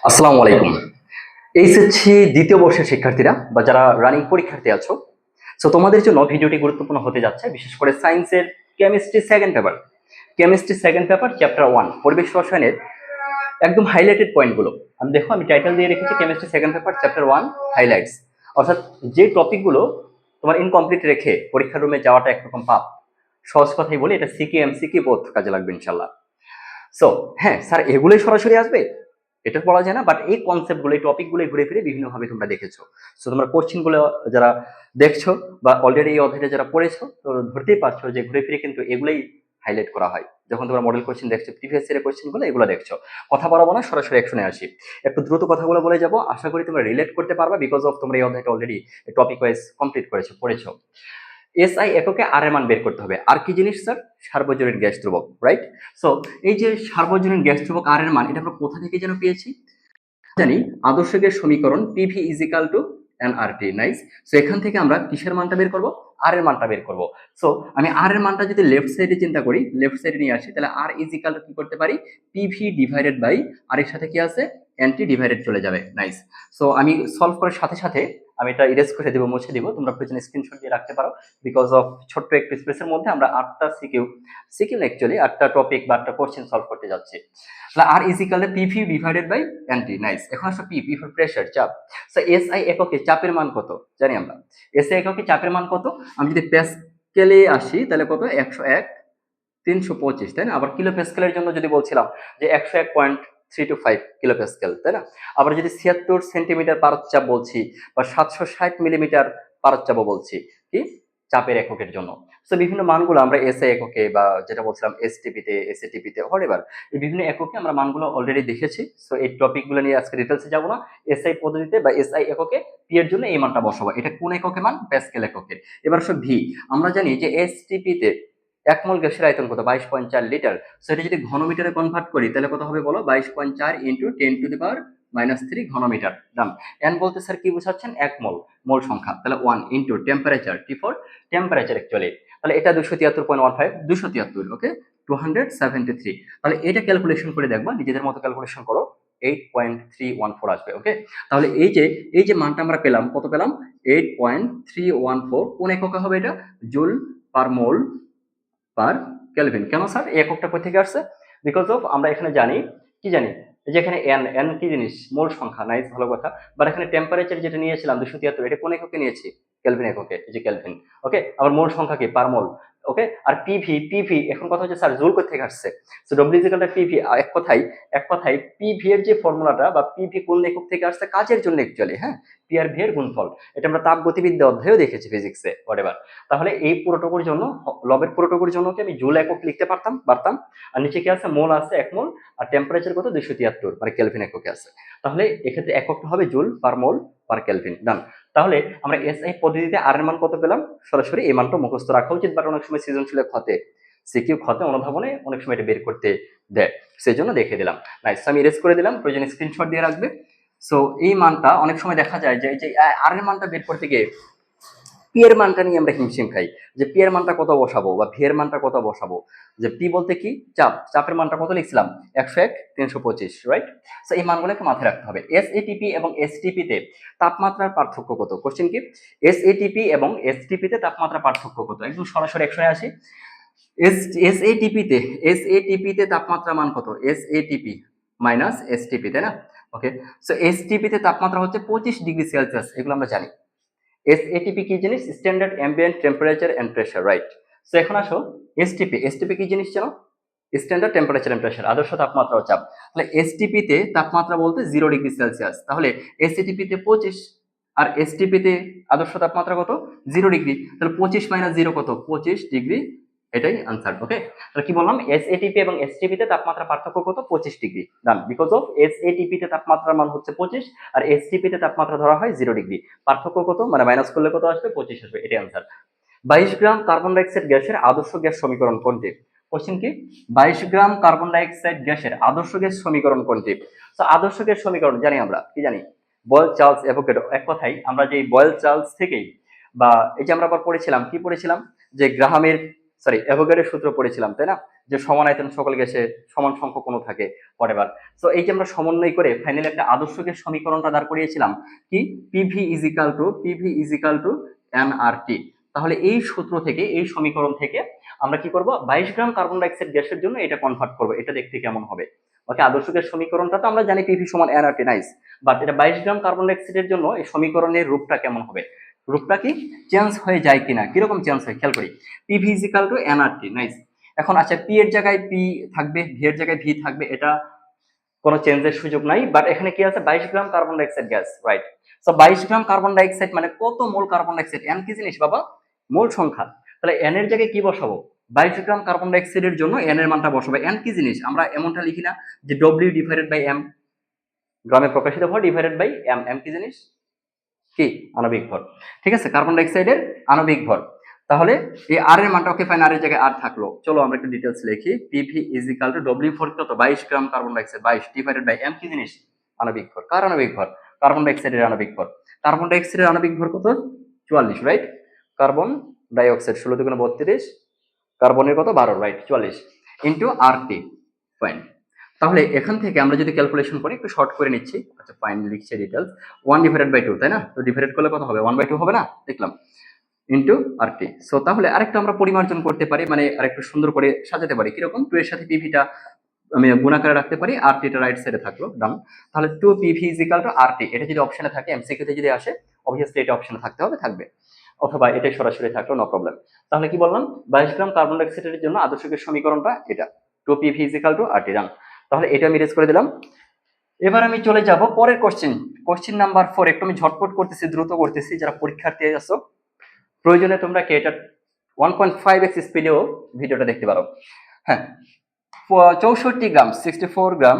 আসসালামু আলাইকুম। এইচএসসি দ্বিতীয় বর্ষের শিক্ষার্থীরা বা যারা রানিং পরীক্ষার্থী আছো, সো তোমাদের জন্য ভিডিওটি গুরুত্বপূর্ণ হতে যাচ্ছে, বিশেষ করে সায়েন্সের কেমিস্ট্রি সেকেন্ড পেপার চ্যাপ্টার 1 পরিবেশ রসায়নের একদম হাইলাইটেড পয়েন্টগুলো। আমি টাইটেল দিয়ে রেখেছি chemistry second paper chapter 1 highlights, অর্থাৎ যে টপিকগুলো তোমার ইনকমপ্লিট রেখে পরীক্ষার রুমে যাওয়াটা একরকম পাপ। সহজ কথাই বলি, এটা সিকি এমসিকি বোথ কাজে লাগবে ইনশাল্লাহ। সো হ্যাঁ স্যার, এগুলোই সরাসরি আসবে এটা বলা যায় না, বাট এই কনসেপ্টগুলো এই টপিকগুলো ঘুরে ফিরে বিভিন্নভাবে তোমরা দেখেছো। সো তোমরা কোশ্চেনগুলো যারা দেখছো বা অলরেডি এই অধ্যায়টা যারা পড়েছো, তো ধরতেই পারছো যে ঘুরে ফিরে কিন্তু এগুলোই হাইলাইট করা হয় যখন তোমরা মডেল কোশ্চেন দেখছো, প্রিভিয়াস ইয়ারের কোশ্চেনগুলো এগুলো দেখছো। কথা বলাবো না, সরাসরি অ্যাকশনে আসি। একটু দ্রুত কথাগুলো বলে যাবো, আশা করি তোমরা রিলেট করতে পারবা, বিকজ অফ তোমরা এই অধ্যায়টা অলরেডি টপিক ওয়াইজ কমপ্লিট করেছো, পড়েছো। এসআই এককে আর এর মান বের করতে হবে। আর কি জিনিস স্যার? সার্বজনীন গ্যাস ধ্রুবক, রাইট? সো এই যে সার্বজনীন গ্যাস ধ্রুবক আর এর মান, এটা আমরা কোথা থেকে যেন পেয়েছি? জানি আদর্শ গ্যাস সমীকরণ PV is equal two nRT. Nice. So এখান থেকে আমরা কিসের মানটা বের করব? আর এর মানটা বের করব। সো আমি আর এর মানটা যদি লেফট সাইডে চিন্তা করি, লেফট সাইডে নিয়ে আসি, তাহলে আর ইজ ইকাল টু কি করতে পারি? পিভি ডিভাইডেড বাই আর এর সাথে কি আছে? এনটি ডিভাইডেড চলে যাবে। নাইস। সো আমি সলভ করার সাথে সাথে আমি এটা ইরেজ করে দেবো, মুছে দিব। তোমরা প্রয়োজনে স্ক্রিনশট দিয়ে রাখতে পারো, বিকজ অফ ছোট্ট একটু স্পেসের মধ্যে আমরা 8টা সিকিউ অ্যাকচুয়ালি 8টা টপিক বা 8টা কোশ্চেন সলভ করতে যাচ্ছি। তাহলে R is equal to PV divided by NT. Nice. এখন আসো পি ফর প্রেসার, চাপ। সো এসআই এককে চাপের মান কত জানি আমরা? এসআই এককে চাপের মান কত? আমি যদি প্যাসকেলে আসি তাহলে কত? 101 325, তাই না? আবার কিলো প্যাসকেলের জন্য যদি বলছিলাম যে 101.325 কিলো প্যাসকেল, তাই না? আবার যদি 76 সেন্টিমিটার পারদ-চাপ বলছি বা 760 মিলিমিটার পারদ-চাপও বলছি, কি চাপের এককের জন্য। সো বিভিন্ন মানগুলো আমরা এসআই এককে বা যেটা বলছিলাম এসটিপিতে, এসএটিপিতে, হোয়াটএভার, এই বিভিন্ন এককে আমরা মানগুলো অলরেডি দেখেছি। সো এই টপিকগুলো নিয়ে আজকে ডিটেলসে যাব না। এসআই পদ্ধতিতে বা এসআই এককে পি এর জন্য এই মানটা বসাবো। এটা কোন এককে মান? প্যাসকেল এককে। এবার আসো ভি। আমরা জানি যে এসটিপিতে 1 মোল গ্যাসের আয়তন কত? 22.4 লিটার। সো এটা যদি ঘনমিটারে কনভার্ট করি তাহলে কত হবে বলো? 22.4 ইন্টু 10⁻³ ঘনমিটার। ডান। এন বলতে স্যার কি বোঝাচ্ছেন? 1 মোল, মোল সংখ্যা। তাহলে 1 into temperature, T for temperature actually. তাহলে এটা 273.15, 273, ওকে, 273। তাহলে এটা ক্যালকুলেশন করে দেখবা, নিজেদের মতো ক্যালকুলেশন করো, 8.314 আসবে। ওকে, তাহলে এই যে মানটা আমরা পেলাম, কত পেলাম? 8.314। কোন এককে হবে এটা? জুল পার মোল পার কেলভিন। কেন স্যার এই এককটা কোথা থেকে আসছে? বিকজ অফ আমরা এখানে জানি, কি জানি, যে এখানে এন, এন কি জিনিস? মোল সংখ্যা। নাইস, ভালো কথা। বাট এখানে টেম্পারেচার যেটা নিয়েছিলাম 273, এটা কোন এককে নিয়েছি? কেলভিন এককে, এই যে কেলভিন। ওকে, আবার মোল সংখ্যা কি? পার মোল। ওকে, আর পিভি এখন কথা হচ্ছে স্যার জুল কোথা থেকে আসছে? So W is equal to PV. এক কথায় পিভি এর যে ফর্মুলাটা বা পিভি কোন একক থেকে আসছে? কাজের জন্য অ্যাকচুয়ালি, হ্যাঁ, পি আর ভি এর গুণফল। এটা আমরা তাপগতিবিদ্যা অধ্যায়েও দেখেছি, ফিজিক্সে, হোয়াটএভার। তাহলে এই পুরোটুকুর জন্য, লবের পুরোটুকুর জন্য কি আমি জুল একক লিখতে পারতাম। আর নিচে কি আছে? মোল আছে 1 মোল, আর টেম্পারেচার কত? 273, মানে কেলভিন এককে আছে। তাহলে এক্ষেত্রে এককটা হবে জুল পার মোল পার কেলভিন। ডান। তাহলে আমরা এসআই পদ্ধতিতে আর এর মান কত পেলাম? সরাসরি এই মানটা মুখস্থ রাখা উচিত, বাট অনেক সময় সৃজনশীল ক্ষতে, সিকিউ ক্ষতে, অনুধাবনে অনেক সময় এটা বের করতে দেয়, সেই জন্য দেখে দিলাম। নাইস, আমি ইরেজ করে দিলাম, প্রয়োজনে স্ক্রিনশট দিয়ে রাখবে। সো এই মানটা অনেক সময় দেখা যায় যে এই যে আর এর মানটা বের করতে গিয়ে পি এর মানটা নিয়ে আমরা হিমশিম খাই, যে পি এর মানটা কত বসাবো বা ভি এর মানটা কত বসাবো। যে পি বলতে কি? চাপ। চাপের মানটা কত লিখছিলাম? 101 325, রাইট? সো এই মানগুলোকে মাথায় রাখতে হবে। এসএটিপি এবং এসটিপি তে তাপমাত্রার পার্থক্য কত? কোশ্চেন কি? এসএটিপি এবং এসটিপি তে তাপমাত্রার পার্থক্য কত? একদম সরাসরি 100 আসি। এসএটিপি তে তাপমাত্রা মান কত? এসএটিপি মাইনাস এসটিপি, তাই না? ওকে, সো এসটিপি তে তাপমাত্রা হচ্ছে 25°C, এগুলো আমরা জানি। এসএটিপি কি জিনিস? Standard ambient temperature and pressure, right? So এখন আসো এসটিপি কি জিনিস জানো? স্ট্যান্ডার্ড টেম্পারেচার এন্ড প্রেসার, আদর্শ তাপমাত্রা ও চাপ। তাহলে এসটিপি তে তাপমাত্রা বলতে 0°C, তাহলে এসএটিপি তে 25, আর এসটিপি তে আদর্শ তাপমাত্রা কত? 0°। তাহলে 25 মাইনাস 0 কত? 25°। এটাই আনসার। ওকে, তাহলে কি বললাম? এসএটিপি এবং এসটিপি তে তাপমাত্রা পার্থক্য কত? 25°। ডান। বিকজ অফ এসএটিপি তে তাপমাত্রার মান হচ্ছে 25, আর এসটিপি তে তাপমাত্রা ধরা হয় 0°। পার্থক্য কত? মানে মাইনাস করলে কত আসবে? 25 আসবে, এটাই আনসার। 22 গ্রাম কার্বন ডাইঅক্সাইড গ্যাসের আদর্শ গ্যাস সমীকরণ কোনটি? কোশ্চেন কি? 22 গ্রাম কার্বন ডাইঅক্সাইড গ্যাসের আদর্শ গ্যাস সমীকরণ কোনটি? তো আদর্শ গ্যাস সমীকরণ জানি আমরা, কি জানি? Boyle Charles Avogadro. এক কথায় আমরা যে বয়েল চার্লস থেকেই, বা এই যে আমরা আবার পড়েছিলাম, কি পড়েছিলাম? যে গ্রাহামের, অ্যাভোগাড্রোর সূত্র পড়েছিলাম, তাই না? যে সমান আয়তন সকল গ্যাসে সমান সংখ্যক অণু থাকে whatever। সো এই যে আমরা সমন্বয় করে ফাইনালি একটা আদর্শ গ্যাস সমীকরণটা দাঁড় করিয়েছিলাম কি, PV is equal two nRT. তাহলে এই সূত্র থেকে, এই সমীকরণ থেকে আমরা কি করব, 22 গ্রাম কার্বন ডাইঅক্সাইড গ্যাসের জন্য এটা কনভার্ট করব, এটা দেখতে কেমন হবে। ওকে, আদর্শ গ্যাস সমীকরণটা তো আমরা জানি পিভি সমান এনআরটি, নাইস। বাট এটা 22 গ্রাম কার্বন ডাইঅক্সাইডের জন্য এই সমীকরণের রূপটা কেমন হবে, রূপটা কি চেঞ্জ হয়ে যায় কিনা, কিরকম চেঞ্জ হয় খেয়াল করি। PV is equal two nRT, nice. এখন আচ্ছা, পি এর জায়গায় পি থাকবে, ভি এর জায়গায় ভি থাকবে, এটা কোনো চেঞ্জের সুযোগ নাই। বাট এখানে কি আছে, 22 gram carbon dioxide gas, right. So 22 gram carbon dioxide মানে কত মোল কার্বন ডাইঅক্সাইড, এন কি জিনিস বাবা, মোল সংখ্যা। তাহলে এন এর জায়গায় কি বসাবো, 22 গ্রাম কার্বন ডাইঅক্সাইডের জন্য এন এর মানটা বসাবো। এন কি জিনিস, আমরা এমনটা লিখি না যে ডব্লিউ ডিভাইডেড বাই এম, গ্রামে প্রকাশিত ভর ডিভাইডেড বাই এম। এম কি জিনিস, কি আণবিক ভর, ঠিক আছে, কার্বন ডাইঅক্সাইডের আণবিক ভর। তাহলে এই আর এর মানটা, ওকে ফাইন, আর এর জায়গায় আর থাকলো। চলো আমরা একটু ডিটেলস লিখি। PV is equal to W for কত, 22 gram carbon dioxide, 22 divided by M কি জিনিস, আণবিক ভর। কার আণবিক ভর, কার্বন ডাইঅক্সাইডের আণবিক ভর। কার্বন ডাইঅক্সাইডের আণবিক ভর কত, 44, রাইট। কার্বন ডাইঅক্সাইড 16 দুগুণে 32, কার্বনের কত 12, রাইট, 44 ইন্টু আর টি, ফাইন। তাহলে এখান থেকে আমরা যদি ক্যালকুলেশন করি, একটু শর্ট করে নিচ্ছি, আচ্ছা ফাইন, লিখছি ডিটেলস। 1 ডিভাইডেড বাই 2, তাই না, তো ডিভাইডেড করলে কত হবে, 1/2 হবে না, দেখলাম, ইন্টু আর টি। সো তাহলে আরেকটা আমরা পরিমার্জন করতে পারি, মানে আরেকটু সুন্দর করে সাজাতে পারি, কিরকম, 2 এর সাথে পিভিটা আমি গুণাকারে রাখতে পারি, আর টিটা রাইট সাইডে থাকলো, ডান। তাহলে 2 পিভি ইজ ইকাল টু আর টি, এটা যদি অপশনে থাকে, এমসিকিউ তে যদি আসে, অবভিয়াসলি এটা অপশনে থাকতে হবে, থাকবে, অথবা এটাই সরাসরি থাকলো, নো প্রবলেম। তাহলে কি বললাম, 22 গ্রাম কার্বন ডাইঅক্সাইডের জন্য আদর্শ গ্যাস সমীকরণটা এটা, 2 পিভি ইজ ইকাল টু আর টি, ডান। তাহলে এটা আমি রেজ করে দিলাম। এবার আমি চলে যাব পরের কোশ্চেন নাম্বার 4। একটু আমি ঝটপট করতেছি, দ্রুত করতেছি, যারা পরীক্ষার্থী আছো প্রয়োজনে তোমরা কি এটা 1.5x স্পিডেও ভিডিওটা দেখতে পারো। হ্যাঁ, 64 গ্রাম 64 গ্রাম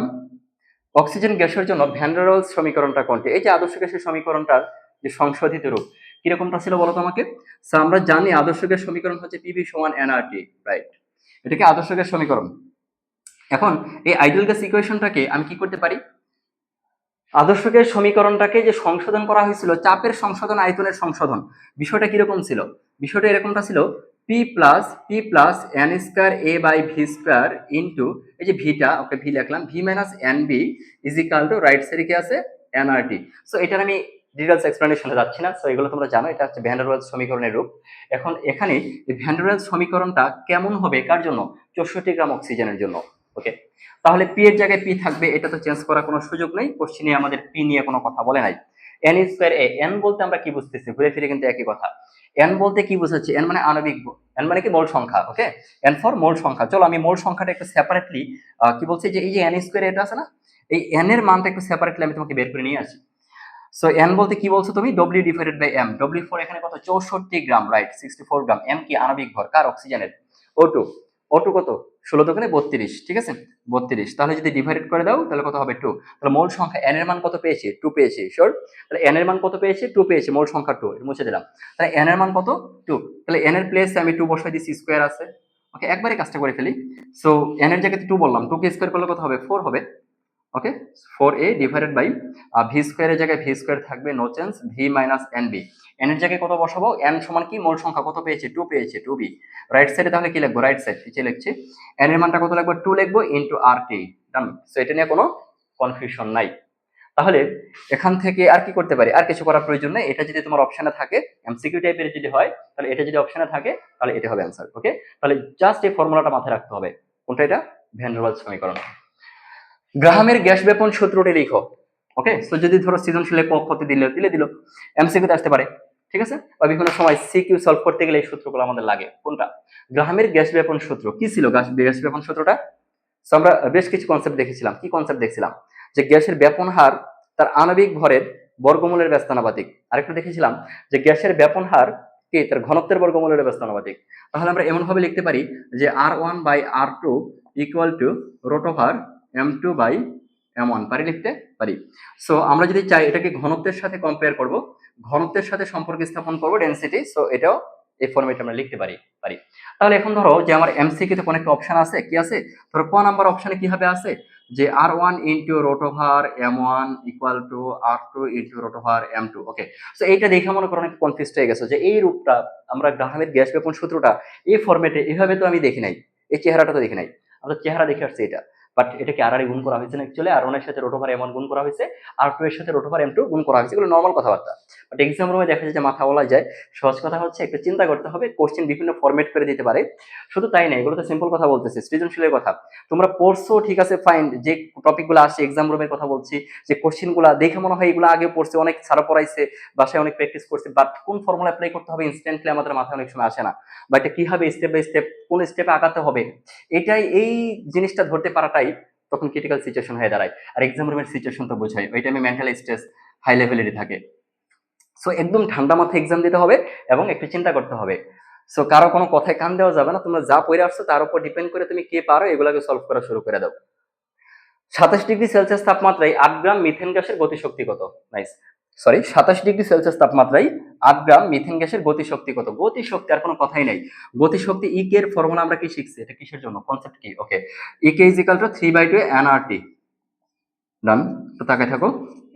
অক্সিজেন গ্যাসের জন্য ভ্যান ডার ওয়ালস সমীকরণটা কোনটি। এই যে আদর্শ গ্যাসের সমীকরণটার যে সংশোধিত রূপ কিরকমটা ছিল বলো তো আমাকে। So, আমরা জানি আদর্শ গ্যাস সমীকরণ হচ্ছে পিভি সমান এনআরটি, রাইট, এটা কি আদর্শ গ্যাস সমীকরণ। এখন এই আইডিয়াল গ্যাস ইকুয়েশনটাকে আমি কি করতে পারি, আদর্শ গ্যাস সমীকরণটাকে যে সংশোধন করা হয়েছিল, চাপের সংশোধন, আয়তনের সংশোধন, বিষয়টা কিরকম ছিল, বিষয়টা এরকমটা ছিল, P plus N square A by V square into, এই যে ভিটা, ওকে ভি লিখলাম, V minus N B is equal to right সাইডে কি আছে এনআরটি। সো এটার আমি ডিটেলস এক্সপ্লেনেশনে যাচ্ছি না, সো এগুলো তোমরা জানো, এটা হচ্ছে ভ্যান ডার ওয়ালস সমীকরণের রূপ। এখন এখানে এই ভ্যান ডার ওয়ালস সমীকরণটা কেমন হবে, কার জন্য, 64 গ্রাম অক্সিজেনের জন্য, ওকে। তাহলে পি এর জায়গায় পি থাকবে, এটা তো চেঞ্জ করার কোনো সুযোগ নেই, কোশ্চেনে আমাদের পি নিয়ে কোনো কথা বলে নাই। এন স্কয়ার এ, এন বলতে আমরা কি বুঝতেছি, ঘুরে ফিরে কিন্তু একই কথা। এন বলতে কি বোঝাচ্ছে, এন মানে আণবিক, এন মানে কি মোল সংখ্যা, ওকে, এন ফর মোল সংখ্যা। চলো আমি মোল সংখ্যাটা একটু সেপারেটলি কি বলছি, যে এই যে এন স্কয়ার এটা আছে না, এই এন এর মানটা একটু সেপারেটলি আমি তোমাকে বের করে নিয়ে আসি। সো এন বলতে কি বলছো তুমি, W divided by M, W for এখানে কত 64 গ্রাম, রাইট, 64 গ্রাম। এম কি আণবিক ভর, কার, অক্সিজেনের। ও2, ও2 কত 16 দোকানে 32, ঠিক আছে 32। তাহলে যদি ডিভাইড করে দাও তাহলে কত হবে 2। তাহলে মোল সংখ্যা এন এর মান কত পেয়েছি, 2 পেয়েছি, শিওর। তাহলে এন এর মান কত পেয়েছি, 2 পেয়েছি, মোল সংখ্যা 2, মুছে দিলাম। তাহলে এন এর মান কত 2, তাহলে এন এর প্লেসে আমি 2 বসাই দিছি, স্কয়ার আছে, ওকে, একবারে কাজটা করে ফেলি। সো এন এর জায়গায় 2 বললাম, 2 কে স্কয়ার করলে কত হবে 4 হবে, okay. 4a divided by V স্কয়ারের জায়গায় ভি স্কয়ার থাকবে, no change, V minus N B. N এর জায়গায় কত বসাবো, এন সমান কি মোল সংখ্যা কত পেয়েছে, 2 পেয়েছে, 2b। রাইট সাইডে তাহলে কি লিখবো, রাইট সাইড নিচে লিখছি, এন এর মানটা কত লিখবো, 2 লিখবো ইনটু আর.টি, ডান। সো এটা নিয়ে কোনো কনফিউশন নাই। তাহলে এখান থেকে আর কি করতে পারি, আর কিছু করার প্রয়োজন নেই। এটা যদি তোমার অপশনে থাকে, এমসিকিউ টাইপের যদি হয়, তাহলে এটা যদি অপশনে থাকে তাহলে এটা হবে অ্যান্সার, ওকে। তাহলে জাস্ট এই ফর্মুলাটা মাথায় রাখতে হবে, কোনটা, এটা ভ্যান ডার ওয়ালস সমীকরণ। গ্রাহামের গ্যাস ব্যাপন সূত্রটি লিখো, ওকে। সো যদি ধরো সৃজনশীলে কক্ষতে দিল, এমসিকিউতে আসতে পারে, ঠিক আছে, বা বিভিন্ন সময় সিকিউ সলভ করতে গেলে এই সূত্রগুলো আমাদের লাগে। কোনটা, গ্রাহামের গ্যাস ব্যাপন সূত্র কি ছিল, গ্যাস ব্যাপন সূত্রটা। সো আমরা বেশ কিছু কনসেপ্ট দেখেছিলাম, কি কনসেপ্ট দেখছিলাম, যে গ্যাসের ব্যাপন হার তার আণবিক ভরের বর্গমূলের ব্যস্তানুপাতিক। আরেকটা দেখেছিলাম যে গ্যাসের ব্যাপন হার কি তার ঘনত্বের বর্গমূলের ব্যস্তানুপাতিক। তাহলে আমরা এমন ভাবে লিখতে পারি যে R1 by R2 equal to root over M2 by M1, পারি, লিখতে পারি। সো আমরা যদি চাই এটাকে ঘনত্বের সাথে কম্পেয়ার করব, ঘনত্বের সাথে সম্পর্ক স্থাপন করব, ডেনসিটি, সো এটাও এই ফরম্যাটে আমরা লিখতে পারি। তাহলে এখন ধরো যে আমার এমসিকিউ তে কোন একটা অপশন আছে, কি আছে, ধরো ক নাম্বার অপশনে কি হবে আছে, যে R1 into root over M1 equal to R2 into root over M2, okay. So এইটা দেখে মনে করো অনেক কনফিউজ হয়ে গেছে, যে এই রূপটা আমরা গ্রাহামের গ্যাস ব্যাপন সূত্রটা এই ফরম্যাটে এভাবে তো আমি দেখি নাই, এই চেহারাটা তো দেখি নাই। আমরা চেহারা দেখে আসছি এটা, বাট এটাকে আর গুণ করা হয়েছে না অ্যাকচুয়ালি, আর এর সাথে রোট ওভার এম1 গুণ করা হয়েছে, আর টু এর সাথে রোট ওভার এম2 গুণ করা হয়েছে, এগুলো নর্মাল কথাবার্তা। বাট এক্সাম রুমে দেখা যায় যে মাথা বলা যায়। সহজ কথা হচ্ছে একটু চিন্তা করতে হবে, কোশ্চেন বিভিন্ন ফরম্যাট করে দিতে পারে। শুধু তাই না, এগুলো তো সিম্পল কথা বলতেছে, সৃজনশীলের কথা তোমরা পড়ছো ঠিক আছে ফাইন, যে টপিকগুলো আসছে এক্সাম রুমের কথা বলছি, যে কোশ্চেনগুলো দেখে মনে হয় এগুলো আগে পড়ছে, অনেক ছাড়া পড়াইছে, বাসায় অনেক প্র্যাকটিস করছে, বাট কোন ফর্মুলা অ্যাপ্লাই করতে হবে ইনস্ট্যান্টলি আমাদের মাথায় অনেক সময় আসে না, বা এটা কি হবে স্টেপ বাই স্টেপ, কোন স্টেপে আগাতে হবে, এটাই এই জিনিসটা ধরতে পারাটাই তখন ক্রিটিক্যাল সিচুয়েশন হয়ে দাঁড়ায়। আর এক্সাম রুমের সিচুয়েশন তো বোঝাই, ওই টাইমে মেন্টাল স্ট্রেস হাই লেভেলেরই থাকে। সো একদম ঠান্ডা মাথায় এক্সাম দিতে হবে এবং একটু চিন্তা করতে হবে। সো কারো কোনো কথায় কান দেওয়া যাবে না, তোমরা যা পড়ে আসছো তার উপর ডিপেন্ড করে তুমি কে পারো এগুলোকে সলভ করা শুরু করে দাও। 27 ডিগ্রি সেলসিয়াস তাপমাত্রায় 8 গ্রাম মিথেন গ্যাসের গতিশক্তি কত? নাইস। সরি, 27 ডিগ্রি সেলসিয়াস তাপমাত্রায় 8 গ্রাম মিথেন গ্যাসের গতিশক্তি কত? গতিশক্তি আর কোনো কথাই নাই। গতিশক্তি ইকে এর ফর্মুলা আমরা কি শিখছি, এটা কিসের জন্য, কনসেপ্ট কি? ওকে, ইকে ইজ ইকুয়াল টু 3/2 nRT। ডান, তো তাকায় থাকো।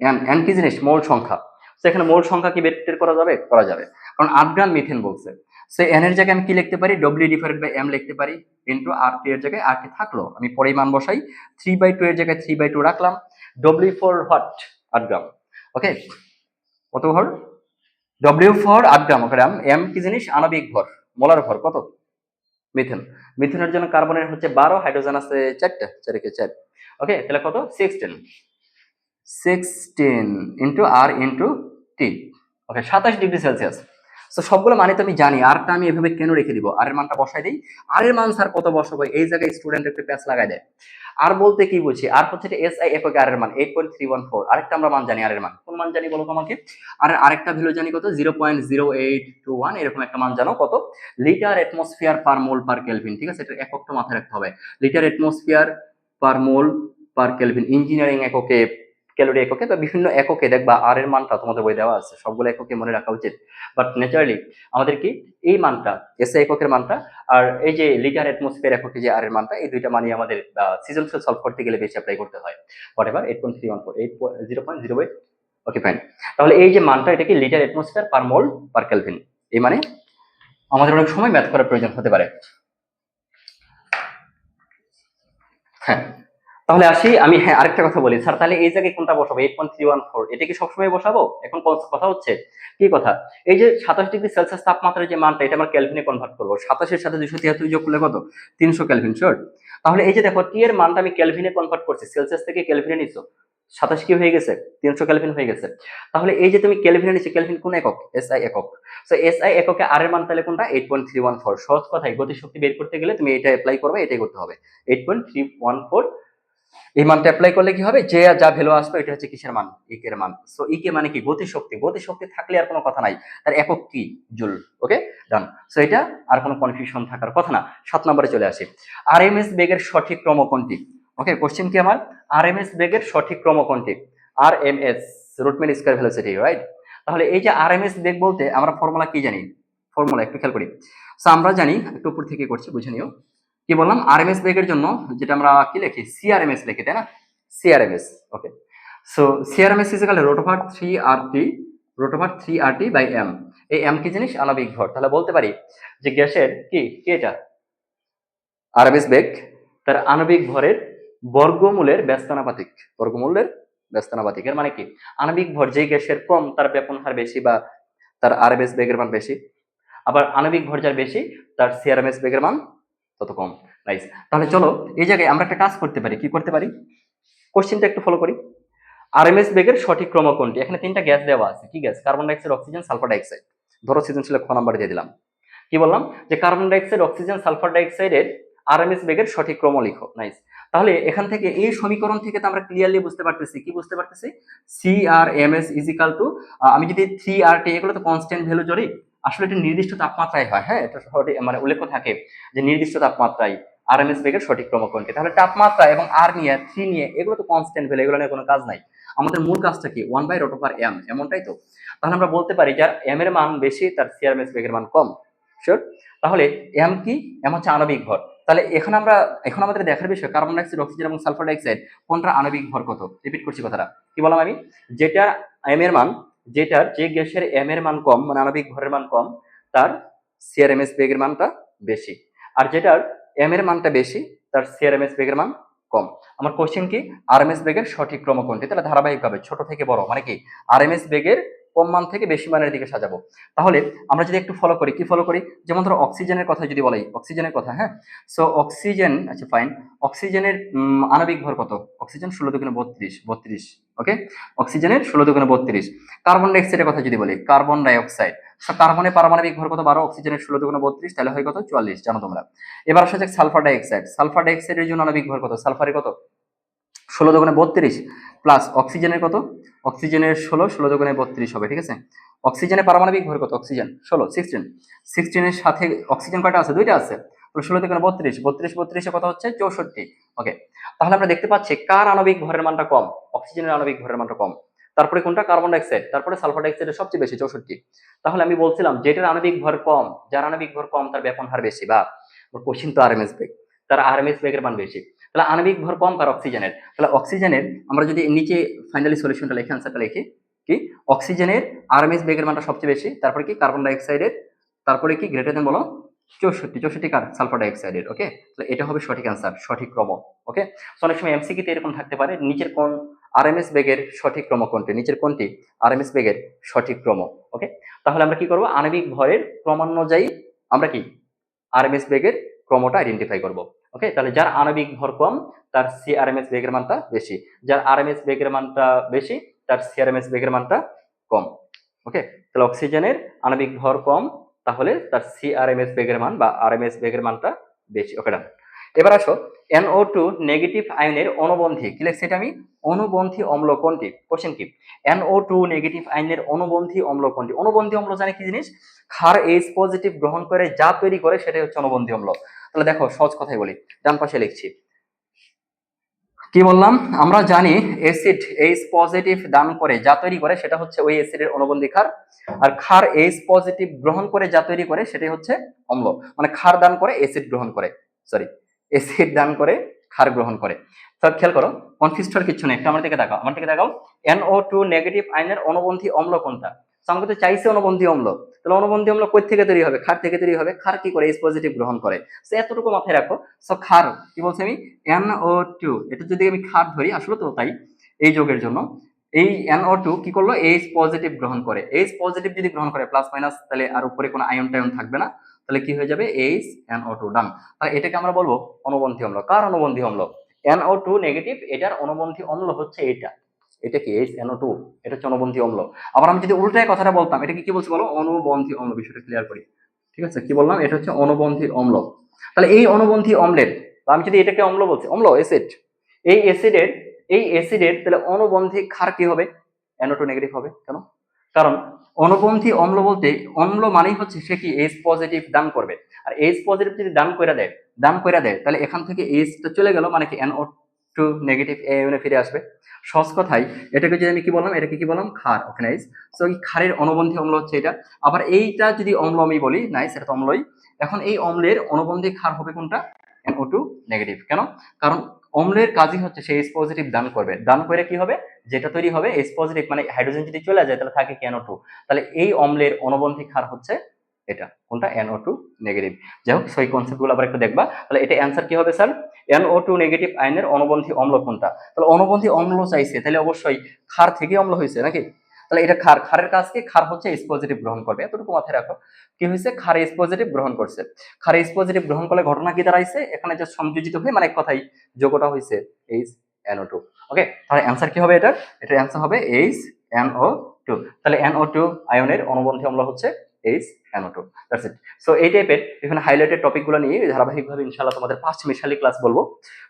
এন, এন কি জিনিস? মোল সংখ্যা। তো এখানে মোল সংখ্যা কি বের করা যাবে? করা যাবে, কারণ 8 গ্রাম মিথেন বলছে। সো এন এর জায়গায় আমি কি লিখতে পারি? ডব্লিউ ডিভাইডেড বাই এম লিখতে পারি, ইনটু আর টি এর জায়গায় আর টি থাকলো, আমি পরেই মান বসাই, 3/2 এর জায়গায় 3/2 রাখলাম, W for what? 8 gram. Okay, কত ভর? W for 8 gram, gram. M কি জিনিস? আণবিক ভর, মোলার ভর কত? মিথেন। মিথেনের জন্য কার্বনের হচ্ছে 12, হাইড্রোজেন আছে 4টা, 4 ওকে, তাহলে কত? 16 ইন্টু আর ইন্টু টি। ওকে, 27 ডিগ্রি সেলসিয়াস। তো সবগুলো মানে তো আমি জানি, আরটা আমি এভাবে কেন রেখে দিব? আর এর মানটা বসাই দিই। আর এর মান স্যার কত বসাবো? এই জায়গায় স্টুডেন্ট একটু প্যাচ লাগাই দেয়। আর বলতে কি বুঝি? আর হচ্ছে এসআই এককে আর এর মান 8.314। আরেকটা আমরা মান জানি, আর এর মান কোন মান জানি বলো তো আমাকে? আর আরেকটা ভ্যালু জানি কত? 0.0821, এরকম একটা মান জানো কত? লিটার অ্যাটমসফিয়ার পার মোল পার কেলভিন। ঠিক আছে, এটা এককটা মাথায় রাখতে হবে, লিটার অ্যাটমসফিয়ার পার মোল পার কেলভিন। ইঞ্জিনিয়ারিং এককে, ক্যালোরি এককে, বা বিভিন্ন এককে দেখবা আর এর মানটা তোমাদের বই দেওয়া আছে, সবগুলো এককে মনে রাখা উচিত। বাট ন্যাচারালি আমাদের কি এই মানটা, এসআই এককের মানটা, আর এই যে লিটার অ্যাটমসফিয়ার এককে যে আর এর মানটা, এই দুইটা মানই আমাদের সৃজনশীল সলভ করতে গেলে বেশি অ্যাপ্লাই করতে হয়। What ever 8.314, 0.08। ওকে ফাইন, তাহলে এই যে মানটা, এটা কি লিটার অ্যাটমসফিয়ার পার মোল পার কেলভিন। এই মানে আমাদের অনেক সময় ম্যাথ করার প্রয়োজন হতে পারে। হ্যাঁ, তাহলে আসি আমি। হ্যাঁ, আরেকটা কথা বলি স্যার, তাহলে এই জায়গায় কোনটা বসাবো? 8.314, এটা কি সবসময় বসাবো? এখন কথা হচ্ছে কি কথা, এই যে 27 ডিগ্রি সেলসিয়াস তাপমাত্রার যে মানটা, এটা আমরা ক্যালভিনে কনভার্ট করবো। 27-এর সাথে 273 যোগ করলে কত? 300 ক্যালভিন, শিওর? তাহলে এই যে দেখো, টি এর মানটা আমি ক্যালভিনে কনভার্ট করছি, সেলসিয়াস থেকে ক্যালভিনে নিছো, 27 কি হয়ে গেছে? 300 ক্যালভিন হয়ে গেছে। তাহলে এই যে তুমি ক্যালভিনে নিচ্ছ, ক্যালভিন কোন একক? এসআই একক। সো এসআই এককে আর এর মান তাহলে কোনটা? 8.314। সহজ কথায় গতিশক্তি বের করতে গেলে তুমি এটা অ্যাপ্লাই করবে, এটাই করতে হবে, 8.314। এই মানটা অ্যাপ্লাই করলে কি হবে? যে যা ভ্যালু আসবে এটা হচ্ছে কিসের মান? ইক এর মান। সো ইকে মানে কি? গতিশক্তি। গতিশক্তি থাকলে আর কোনো কথা নাই, তার একক কি? জুল। ওকে, ডান। সো এটা আর কোনো কনফিউশন থাকার কথা না। 7 নম্বরে চলে আসি, আরএমএস বেগের সঠিক ক্রম কোনটি? ওকে, কোশ্চেন কি আমার? আরএমএস বেগের সঠিক ক্রম কোনটি? RMS, root mean square velocity, right? তাহলে এই যে আরএমএস বেগ বলতে আমরা ফর্মুলা কি জানি? ফর্মুলা একটু খেয়াল করি। সো আমরা জানি, একটু উপর থেকে করছি, বুঝে নিও। কি বললাম? আরএমএস বেগের জন্য যেটা আমরা কি লিখি? সিআরএমএস লিখি, তাই না? CRMS. Okay, so CRMS is equal root over 3RT, root over 3RT by M. এই এম কি জিনিস? আণবিক ভর। তাহলে বলতে পারি যে গ্যাসের কি কি এটা আরএমএস বেগ, তার আণবিক ভরের বর্গমূলের ব্যস্তানুপাতিক, বর্গমূলের ব্যস্তানুপাতিক। এর মানে কি? আণবিক ভর যে গ্যাসের কম, তার ব্যাপন হার বেশি, বা তার আরএমএস বেগের মান বেশি। আবার আণবিক ভর যার বেশি, তার সিআরএমএস বেগের মান তত কম। নাইস। তাহলে চলো এই জায়গায় আমরা একটা কাজ করতে পারি। কি করতে পারি? কোশ্চেনটা একটু ফলো করি। আরএমএস বেগের সঠিক ক্রম কোনটি? এখানে 3টা গ্যাস দেওয়া আছে। কি gas? Carbon dioxide, oxygen, sulphur dioxide. ধরো সৃজনশীলে খ নাম্বার দিয়ে দিলাম। কি বললাম? যে কার্বন ডাইঅক্সাইড, অক্সিজেন, সালফার ডাইঅক্সাইডের আরএমএস বেগের সঠিক ক্রম লিখো। নাইস। তাহলে এখান থেকে এই সমীকরণ থেকে তো আমরা ক্লিয়ারলি বুঝতে পারতেছি, কি বুঝতে পারতেছি? সিআরএমএস ইজ ইকুয়াল টু, আমি যদি 3RT, এগুলো তো কনস্ট্যান্ট ভ্যালু জড়ি, আসলে এটা নির্দিষ্ট তাপমাত্রায় হয়। হ্যাঁ, এটা মানে উল্লেখ থাকে যে নির্দিষ্ট তাপমাত্রায় আরএমএস বেগের সঠিক ক্রম কোনটি। তাহলে তাপমাত্রা এবং আর নিয়ে, 3 নিয়ে, এগুলো তো কনস্ট্যান্ট ভ্যালু, এগুলো নিয়ে কোনো কাজ নাই। আমাদের মূল কাজটা কি? 1/√m, এমনটাই তো। তাহলে আমরা বলতে পারি যার এম এর মান বেশি, তার সিআরএমএস বেগের মান কম, শিওর? তাহলে এম কি? এম হচ্ছে আণবিক ভর। তাহলে এখন আমাদের দেখার বিষয় কার্বন ডাইঅক্সাইড, অক্সিজেন এবং সালফার ডাইঅক্সাইড কোনটার আণবিক ভর কত। রিপিট করছি কথাটা। কি বললাম আমি? যেটার এম এর মান, যে গ্যাসের এম এর মান কম, মানে আণবিক ভরের মান কম, তার সিআরএমএস বেগের মানটা বেশি। আর যেটার এম এর মানটা বেশি, তার সিআরএমএস বেগের মান কম। আমার কোশ্চেন কি, আরএমএস বেগের সঠিক ক্রম কোনটি? তাহলে ধারাবাহিকভাবে ছোট থেকে বড় মানে কি আরএমএস বেগের কম মান থেকে বেশি মানের দিকে সাজাবো। তাহলে আমরা যদি একটু ফলো করি, কি ফলো করি, যেমন ধরো অক্সিজেনের কথা যদি বলি, অক্সিজেনের কথা, হ্যাঁ, সো অক্সিজেন, আচ্ছা ফাইন, অক্সিজেনের আণবিক ভর কত? অক্সিজেন 16 দুগুণে 32, ওকে, অক্সিজেনের 16 দুগুণে 32। কার্বন ডাইঅক্সাইডের কথা যদি বলি, কার্বন ডাইঅক্সাইড, কার্বনের পারমাণবিক ভর কত? 12, অক্সিজেনের 16 দুগুণে 32, তাহলে হয় কত? 44, জানো তোমরা। এবার আসা যাক সালফার ডাইঅক্সাইড, সালফার ডাইঅক্সাইডের জন্য আণবিক ভর কত? সালফারের কত? 16 দুগুণে 32 প্লাস অক্সিজেনের কত? অক্সিজেনের 16 দুগুণে 32 হবে, ঠিক আছে। অক্সিজেনের পারমাণবিক ভর কত? অক্সিজেন 16, 16 সাথে অক্সিজেন কয়টা আছে? দুইটা আছে, তাহলে 16 দুগুণে 32, 32 কত হচ্ছে? 64, ওকে। তাহলে আমরা দেখতে পাচ্ছি কার আণবিক ভরের মানটা কম? অক্সিজেনের আণবিক ভরের মানটা কম। তারপরে কোনটা? কার্বন ডাইঅক্সাইড, তারপরে সালফার ডাইঅক্সাইডের সবচেয়ে বেশি 64। তাহলে আমি বলছিলাম যেটার আণবিক ভর কম, যার আণবিক ভর কম তার ব্যাপন হার বেশি, বা কোশ্চিন তো আরএমএস বেগ, তার আরএমএস বেগের মান বেশি। তাহলে আণবিক ভর কম কার? অক্সিজেনের। তাহলে অক্সিজেনের আমরা যদি নিচে ফাইনালি সলিউশনটা লিখে আনসারটা লিখি, কি অক্সিজেনের আরএমএস বেগের মানটা সবচেয়ে বেশি, তারপরে কি কার্বন ডাইঅক্সাইডের, তারপরে কি গ্রেটার দেন বলো? 64 কার? সালফার ডাইঅক্সাইডের, ওকে। তাহলে এটা হবে সঠিক অ্যান্সার, সঠিক ক্রম, ওকে। অনেক সময় এমসিকিউতে এরকম থাকতে পারে, নিচের কোন আরএমএস বেগের সঠিক ক্রম কোনটি? নিচের কোনটি আরএমএস বেগের সঠিক ক্রম, ওকে। তাহলে আমরা কি করব, আণবিক ভরের ক্রমানুযায়ী আমরা কি আরএমএস বেগের ক্রমটা আইডেন্টিফাই করব, ওকে। তাহলে যার আণবিক ভর কম তার সিআরএমএস বেগের মানটা বেশি, যার আরএমএস বেগের মানটা বেশি তার সিআরএমএস বেগের মানটা কম, ওকে। তাহলে অক্সিজেনের আণবিক ভর কম, তাহলে তার সিআরএমএস বেগের মান বা আরএমএস বেগের মানটা বেশি, ওকে ডান। এবার আসো NO2 নেগেটিভ আয়নের অনুবন্ধী, কি লিখছি এটা আমি? অনুবন্ধী অম্ল কোনটি? কোশ্চেন কি, NO2 নেগেটিভ আয়নের অনুবন্ধী অম্ল কোনটি? অনুবন্ধী অম্ল জানে কি জিনিস? ক্ষার H পজিটিভ গ্রহণ করে যা তৈরি করে সেটাই হচ্ছে অনুবন্ধী অম্ল। তাহলে দেখো সহজ কথাই বলি, ডান পাশে লিখছি, কি বললাম? আমরা জানি অ্যাসিড H পজিটিভ দান করে যা তৈরি করে সেটা হচ্ছে ওই অ্যাসিডের অনুবন্ধী ক্ষার, আর ক্ষার H পজিটিভ গ্রহণ করে যা তৈরি করে সেটাই হচ্ছে অম্ল। মানে ক্ষার দান করে অ্যাসিড গ্রহণ করে, সরি, অ্যাসিড দান করে ক্ষার গ্রহণ করে। তো খেয়াল করো, কনফিউজ হওয়ার কিছু নেই, একটু আমার দিকে তাকাও, আমার দিকে তাকাও। NO2 নেগেটিভ আয়নের অনুবন্ধী অম্ল কোনটা? আমাকে তো চাইছে অনুবন্ধী অম্ল, তাহলে অনুবন্ধী অম্ল কই থেকে তৈরি হবে? ক্ষার থেকে তৈরি হবে। ক্ষার কি করে? H পজিটিভ গ্রহণ করে। সো এতটুকু মাথায় রাখো। সো ক্ষার কি বলছি আমি? NO2, এটা যদি আমি ক্ষার ধরি, আসলে তো তাই, এই যোগের জন্য এই NO2 কি করলো? H পজিটিভ গ্রহণ করে। H পজিটিভ যদি গ্রহণ করে প্লাস মাইনাস, তাহলে আর উপরে কোনো আয়ন টায়ন থাকবে না, তাহলে কি হয়ে যাবে? HNO2, ডান। তাহলে এটাকে আমরা বলবো অনুবন্ধী অম্ল। কার অনুবন্ধী অম্ল? NO2 নেগেটিভ, এটার অনুবন্ধী অম্ল হচ্ছে এটা। এটা কি HNO2, এটা হচ্ছে অনুবন্ধী অম্ল। আবার আমি যদি উল্টায় কথাটা বলতাম, এটা কি বলছি বলো? অনুবন্ধী অম্ল। বিষয়টা ক্লিয়ার করি, ঠিক আছে? কি বললাম? এটা হচ্ছে অনুবন্ধী অম্ল। তাহলে এই অনুবন্ধী অম্লের, আমি যদি এটাকে অম্ল বলছি, অম্ল অ্যাসিড, এই অ্যাসিডের তাহলে অনুবন্ধী ক্ষার কি হবে? NO2 নেগেটিভ হবে। কেন? কারণ অনুবন্ধী অম্ল বলতে, অম্ল মানেই হচ্ছে সে কি H পজিটিভ দান করবে, আর H পজিটিভ যদি দান করে দেয় তাহলে এখান থেকে Hটা চলে গেল, মানে কি NO2 নেগেটিভ আয়নে ফিরে আসবে। সহজ কথাই এটাকে যদি আমি কি বললাম, এটাকে কি বললাম? ক্ষার, ওকে নাইস। সো এই ক্ষারের অনুবন্ধী অম্ল হচ্ছে এটা। আবার এইটা যদি অম্ল আমি বলি, নাইস, এটা তো অম্লই। এখন এই অম্লের অনুবন্ধী ক্ষার হবে কোনটা? NO2 negative. কেন? কারণ অম্লের কাজই হচ্ছে সে H পজিটিভ দান করবে, দান করে কি হবে? যেটা তৈরি হবে H পজিটিভ, মানে হাইড্রোজেন যদি চলে যায় তাহলে থাকে কি? NO2। তাহলে এই অম্লের অনুবন্ধী ক্ষার হচ্ছে এটা, কোনটা? NO2 negative. যাই হোক, সেই কনসেপ্ট গুলো আবার একটু দেখবা। তাহলে এটা অ্যান্সার কি হবে স্যার? NO2 নেগেটিভ আয়নের অনুবন্ধী অম্ল কোনটা? তাহলে অনুবন্ধী অম্ল চাইছে, তাহলে অবশ্যই ক্ষার থেকে অম্ল হয়েছে নাকি? তাহলে এটা ক্ষার, ক্ষারের কাজ কি? ক্ষার হচ্ছে H পজিটিভ গ্রহণ করবে, এতটুকু মাথায় রাখো। কি হয়েছে? ক্ষার H পজিটিভ গ্রহণ করছে। ক্ষার H পজিটিভ গ্রহণ করলে ঘটনা কি দাঁড়াইছে? এখানে যে সংযোজিত হয়ে, মানে এক কথাই যোগটা হয়েছে HNO2, ওকে। তাহলে অ্যান্সার কি হবে এটার? এটার অ্যান্সার হবে HNO2। তাহলে NO2 আয়নের অনুবন্ধী অম্ল হচ্ছে HNO2। That's it. সো এই টাইপের এখানে হাইলাইটেড টপিকগুলো নিয়ে ধারাবাহিকভাবে ইনশাআল্লাহ তোমাদের 5 মেশালি ক্লাস বলবো,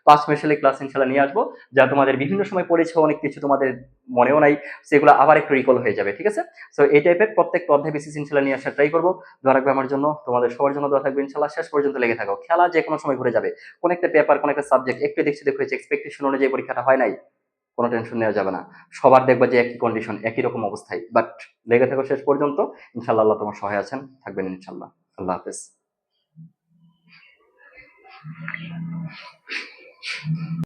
5 মেশালি ক্লাস ইনশাআল্লাহ নিয়ে আসবো, যা তোমাদের বিভিন্ন সময় পড়েছে, অনেক কিছু তোমাদের মনেও নাই, সেগুলো আবার একটু রিকল হয়ে যাবে, ঠিক আছে? সো এই টাইপের প্রত্যেকটা অধ্যায় বেসিস ইনশাআল্লাহ নিয়ে আসার ট্রাই করবো। দোয়া রাখবে আমার জন্য, তোমাদের সবার জন্য দোয়া থাকবে ইনশাআল্লাহ। শেষ পর্যন্ত লেগে থাকো, খেলা যে কোনো সময় ঘুরে যাবে। কোন একটা পেপার, কোন একটা সাবজেক্ট একটু দেখছি হয়েছে, এক্সপেকটেশন অনুযায়ী পরীক্ষাটা হয় নাই, কোনো টেনশন নেওয়া যাবে না। সবার দেখবা যে একই কন্ডিশন, একই রকম অবস্থায়, বাট লেগে থাকো শেষ পর্যন্ত। ইনশাআল্লাহ আল্লাহ তোমার সহায় আছেন, থাকবেন ইনশাআল্লাহ। আল্লাহ হাফেজ।